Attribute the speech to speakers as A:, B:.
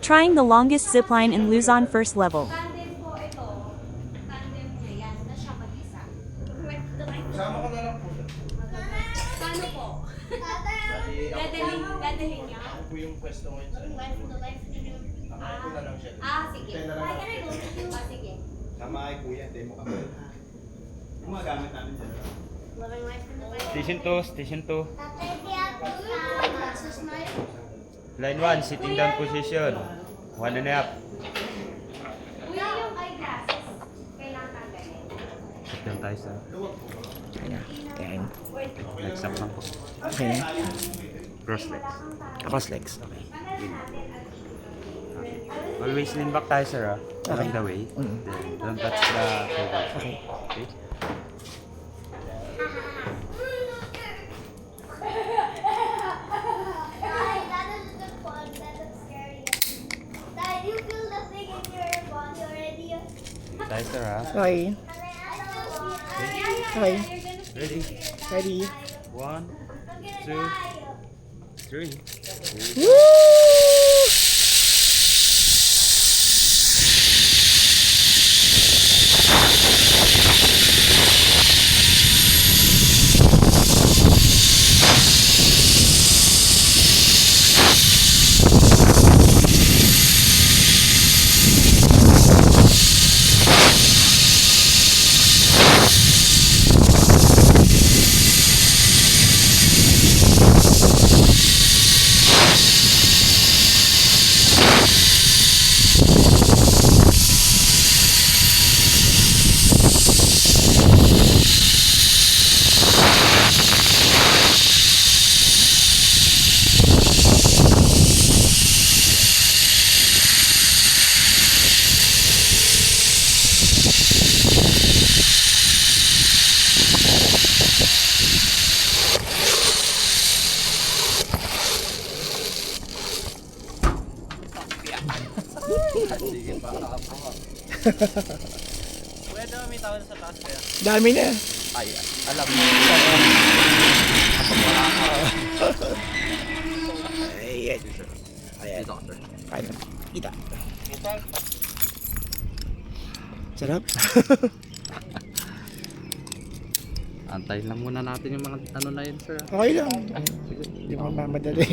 A: Trying the longest zipline in Luzon first level.
B: Tandem po ito. Tandem niya yan na siya mag-isa.
C: Kasama ko na lang po.
B: Paano po? Dadalhin niya?
C: Ako po yung pwesto ngayon sa inyo. Nakain ko na lang siya.
B: Sige.
C: Kaya na lang ako.
B: Sige.
C: Sama kay kuya, demo ka ba? Yung mga gamit namin dyan.
D: Station 2, station 2. Line 1, sitting down position. 1 and a half.
B: Kuya, yung eyeglasses, kailangan tanggalin.
D: Sit down tayo sa
E: Ayan.
D: next up lang po.
E: Okay na.
D: Cross legs.
E: Cross legs. Okay.
D: Always lean back tayo sir ah. Along the way.
E: Mm.
D: Then don't touch the table.
E: Okay.
D: Okay? Tayo sir ah.
E: Okay. Okay.
D: Ready?
E: Ready?
D: 1, 2, 3.
E: Woo!
D: Pwede ba may tawag sa taas kaya?
E: Dami na.
D: Ay, alam mo.
E: Ayan. Ayan. Kaya. Kita. Sarap.
D: Antayin lang muna natin yung mga ano na yun sir.
E: Okay lang. Hindi mo mamadali.